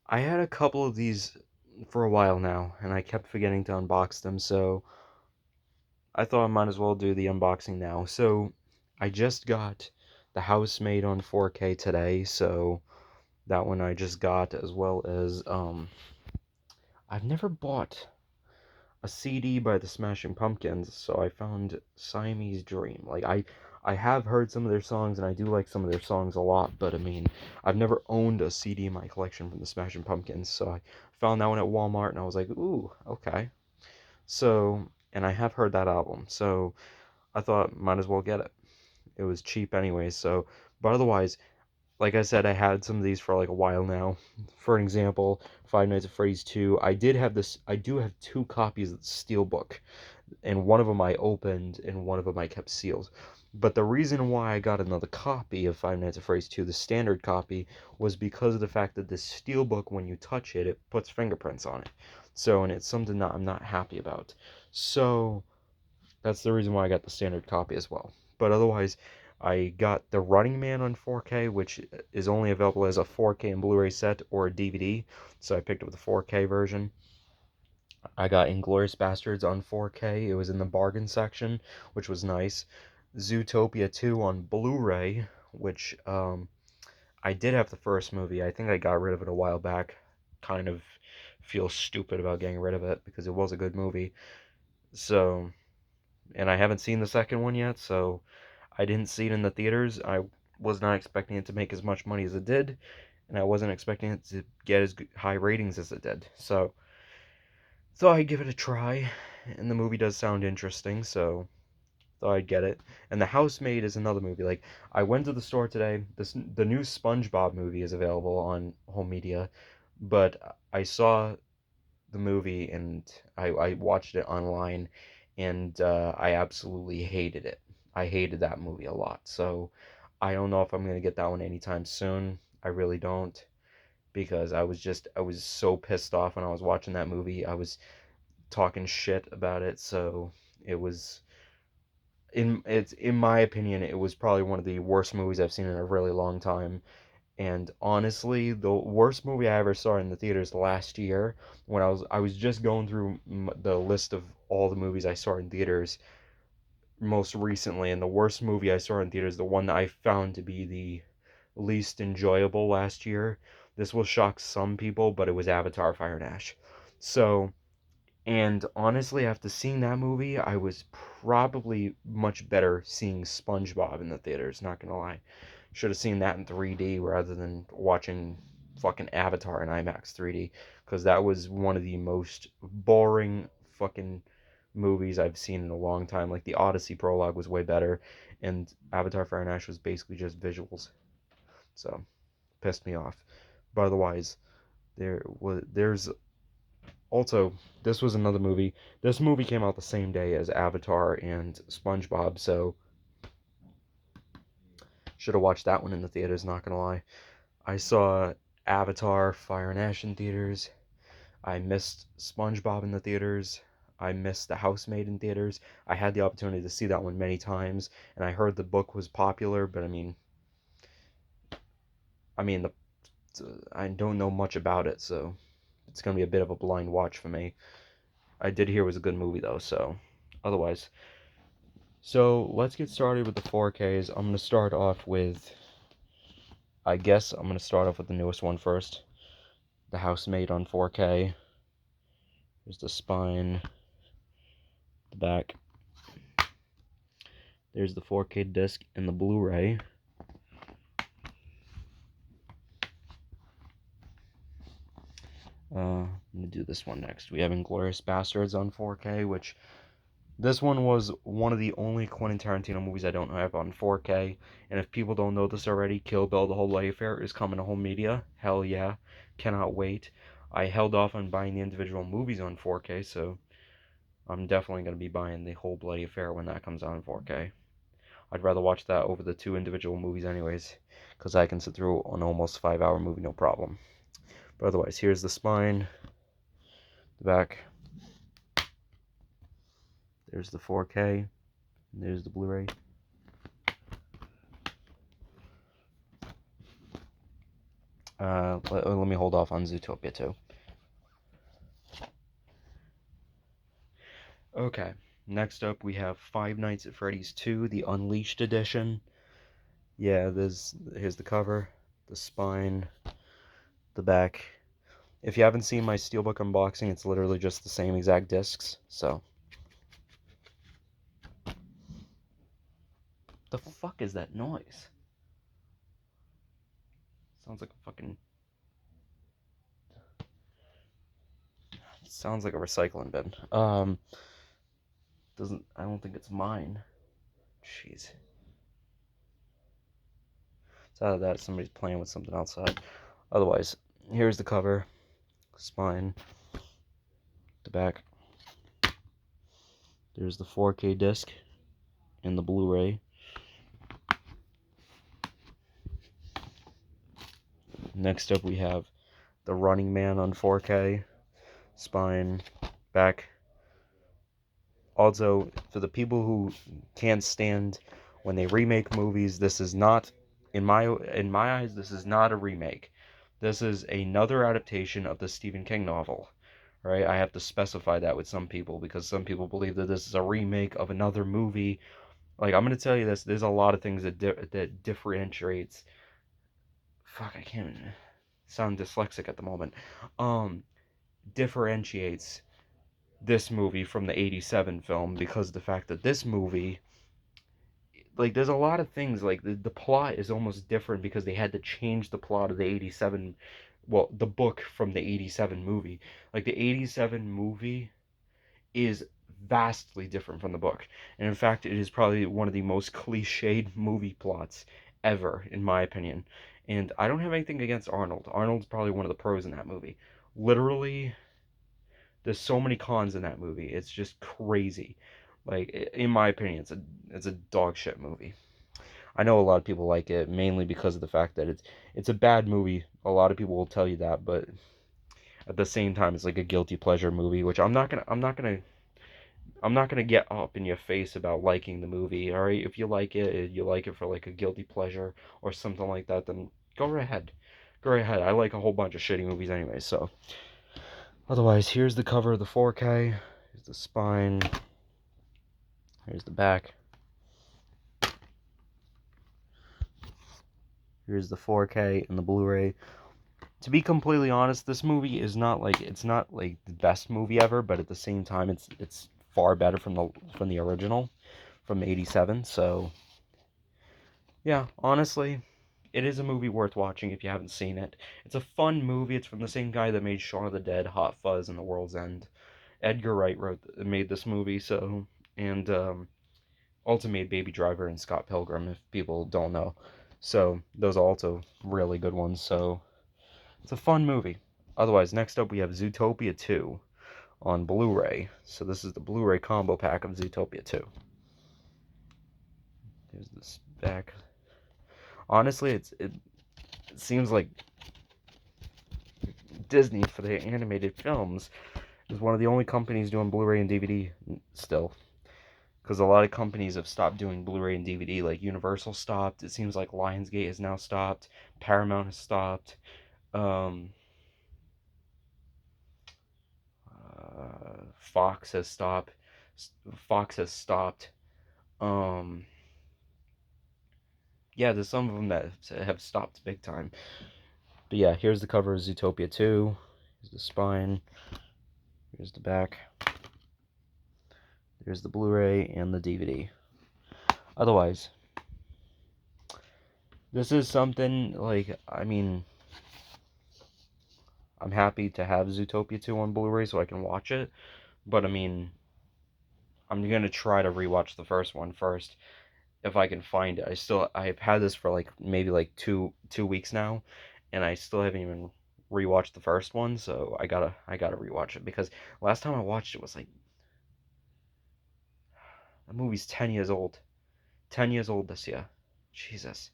I had a couple of these for a while now, and I kept forgetting to unbox them, so I thought I might as well do the unboxing now. So I just got The Housemaid on 4K today, so that one I just got, as well as I've never bought a CD by the Smashing Pumpkins, so I found Siamese Dream. I have heard some of their songs and I do like some of their songs a lot, but I mean, I've never owned a CD in my collection from the Smashing Pumpkins, so I found that one at Walmart and I was like, "Ooh, okay." So, and I have heard that album. So, I thought might as well get it. It was cheap anyway, so but otherwise, like I said, I had some of these for like a while now. For an example, Five Nights at Freddy's 2. I do have two copies of the Steelbook, and one of them I opened and one of them I kept sealed. But the reason why I got another copy of Five Nights at Freddy's 2, the standard copy, was because of the fact that the Steelbook, when you touch it, it puts fingerprints on it. So, and it's something that I'm not happy about. So, that's the reason why I got the standard copy as well. But otherwise, I got The Running Man on 4K, which is only available as a 4K and Blu-ray set or a DVD. So I picked up the 4K version. I got Inglourious Bastards on 4K. It was in the bargain section, which was nice. Zootopia 2 on Blu-ray, which I did have the first movie. I think I got rid of it a while back. Kind of feel stupid about getting rid of it because it was a good movie. So, and I haven't seen the second one yet, so I didn't see it in the theaters. I was not expecting it to make as much money as it did, and I wasn't expecting it to get as high ratings as it did. So, thought I'd give it a try, and the movie does sound interesting, so thought I'd get it. And The Housemaid is another movie. Like, I went to the store today. The new SpongeBob movie is available on home media, but I saw the movie and I watched it online, and I absolutely hated it. I hated that movie a lot. So I don't know if I'm gonna get that one anytime soon. I really don't, because I was so pissed off when I was watching that movie. I was talking shit about it, so it was in my opinion, it was probably one of the worst movies I've seen in a really long time. And honestly, the worst movie I ever saw in the theaters last year, when I was just going through the list of all the movies I saw in theaters most recently, and the worst movie I saw in theaters, the one that I found to be the least enjoyable last year. This will shock some people, but it was Avatar: Fire and Ash. So, and honestly, after seeing that movie, I was probably much better seeing SpongeBob in the theaters, not gonna lie. Should have seen that in 3D rather than watching fucking Avatar in IMAX 3D, because that was one of the most boring fucking movies I've seen in a long time. Like, the Odyssey prologue was way better, and Avatar Fire and Ash was basically just visuals. So, pissed me off. But otherwise, there's also, this was another movie. This movie came out the same day as Avatar and SpongeBob, so should have watched that one in the theaters, not gonna lie. I saw Avatar Fire and Ash in theaters. I missed SpongeBob in the theaters. I missed The Housemaid in theaters. I had the opportunity to see that one many times, and I heard the book was popular, but I mean, I don't know much about it, so it's gonna be a bit of a blind watch for me. I did hear it was a good movie though, so otherwise. So let's get started with the 4Ks. I'm gonna start off with, I guess I'm gonna start off with the newest one first. The Housemaid on 4K. There's the spine, the back. There's the 4K disc and the Blu-ray. I'm gonna do this one next. We have Inglourious Bastards on 4K, which this one was one of the only Quentin Tarantino movies I don't have on 4K. And if people don't know this already, Kill Bill: The Whole Bloody Affair is coming to home media. Hell yeah, cannot wait. I held off on buying the individual movies on 4K, so I'm definitely gonna be buying The Whole Bloody Affair when that comes out in 4K. I'd rather watch that over the two individual movies, anyways, because I can sit through an almost 5 hour movie no problem. But otherwise, here's the spine, the back. There's the 4K. And there's the Blu-ray. Let me hold off on Zootopia 2. Okay, next up we have Five Nights at Freddy's 2, the Unleashed edition. Yeah, here's the cover, the spine, the back. If you haven't seen my Steelbook unboxing, it's literally just the same exact discs, so. The fuck is that noise? Sounds like a fucking... Sounds like a recycling bin. I don't think it's mine. Jeez. It's out of that, somebody's playing with something outside. Otherwise, here's the cover, spine, the back. There's the 4K disc and the Blu-ray. Next up we have the Running Man on 4K, spine, back. Also, for the people who can't stand when they remake movies, this is not, in my eyes, this is not a remake. This is another adaptation of the Stephen King novel. Right? I have to specify that with some people because some people believe that this is a remake of another movie. Like, I'm gonna tell you this: there's a lot of things that differentiates. Fuck, I can't sound dyslexic at the moment. Differentiates this movie from the 87 film because of the fact that this movie, like, there's a lot of things, like, the plot is almost different because they had to change the plot of the 87, well, the book from the 87 movie. Like, the 87 movie is vastly different from the book, and in fact, it is probably one of the most cliched movie plots ever, in my opinion. And I don't have anything against Arnold. Arnold's probably one of the pros in that movie. Literally, there's so many cons in that movie. It's just crazy. Like, in my opinion, it's a dog shit movie. I know a lot of people like it mainly because of the fact that it's a bad movie. A lot of people will tell you that, but at the same time, it's like a guilty pleasure movie, which I'm not gonna get up in your face about liking the movie. All right, if you like it for like a guilty pleasure or something like that, then go right ahead. Go right ahead. I like a whole bunch of shitty movies anyway, so. Otherwise, here's the cover of the 4K. Here's the spine. Here's the back. Here's the 4K and the Blu-ray. To be completely honest, this movie is it's not like the best movie ever, but at the same time, it's far better from the original, from '87. So yeah, honestly, it is a movie worth watching if you haven't seen it. It's a fun movie. It's from the same guy that made Shaun of the Dead, Hot Fuzz, and The World's End. Edgar Wright made this movie, so, and also made Baby Driver and Scott Pilgrim, if people don't know. So those are also really good ones. So it's a fun movie. Otherwise, next up we have Zootopia 2 on Blu-ray. So this is the Blu-ray combo pack of Zootopia 2. Here's this back. Honestly, it seems like Disney, for their animated films, is one of the only companies doing Blu-ray and DVD still. Because a lot of companies have stopped doing Blu-ray and DVD, like Universal stopped. It seems like Lionsgate has now stopped. Paramount has stopped. Fox has stopped. Fox has stopped. Yeah, there's some of them that have stopped big time. But yeah, here's the cover of Zootopia 2. Here's the spine. Here's the back. There's the Blu-ray and the DVD. Otherwise, this is something, like, I mean, I'm happy to have Zootopia 2 on Blu-ray so I can watch it, but I mean, I'm gonna try to rewatch the first one first if I can find it. I've had this for like maybe like two weeks now, and I still haven't even rewatched the first one, so I gotta rewatch it because last time I watched it was like, the movie's 10 years old. 10 years old this year. Jesus.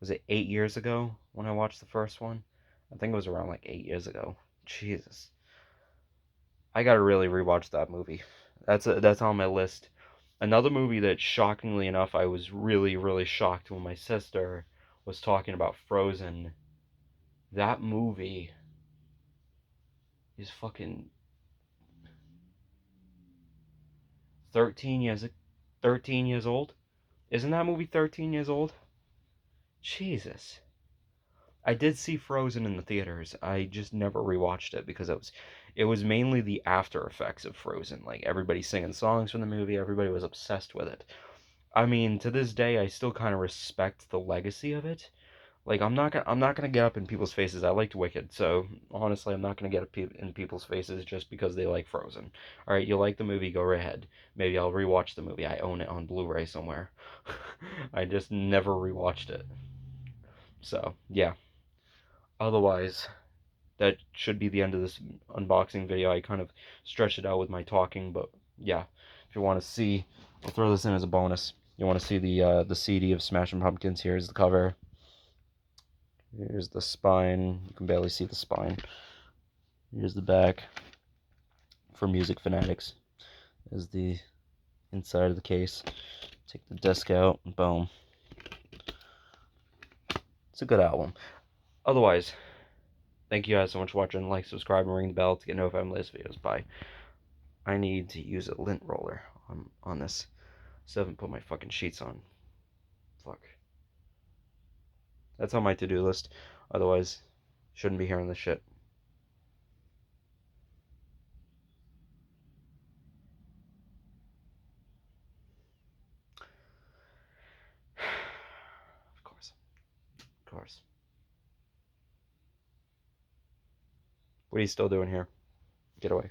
Was it 8 years ago when I watched the first one? I think it was around like 8 years ago. Jesus. I gotta really rewatch that movie. That's on my list. Another movie that, shockingly enough, I was really, really shocked when my sister was talking about Frozen. That movie is fucking 13 years 13 years old. Isn't that movie 13 years old? Jesus. I did see Frozen in the theaters. I just never rewatched it because it was mainly the after effects of Frozen. Like everybody singing songs from the movie, everybody was obsessed with it. I mean, to this day I still kind of respect the legacy of it. Like I'm not gonna get up in people's faces. I liked Wicked, so honestly, I'm not gonna get up in people's faces just because they like Frozen. All right, you like the movie, go right ahead. Maybe I'll rewatch the movie. I own it on Blu-ray somewhere. I just never rewatched it. So yeah. Otherwise, that should be the end of this unboxing video. I kind of stretched it out with my talking, but yeah. If you want to see, I'll throw this in as a bonus. You want to see the CD of Smashing Pumpkins? Here's the cover. Here's the spine. You can barely see the spine. Here's the back for music fanatics. Is the inside of the case. Take the disc out, and boom. It's a good album. Otherwise, thank you guys so much for watching. Like, subscribe, and ring the bell to get notified when latest videos. Bye. I need to use a lint roller on this. So I haven't put my fucking sheets on. Fuck. That's on my to-do list. Otherwise, shouldn't be hearing this shit. Of course. Of course. What are you still doing here? Get away.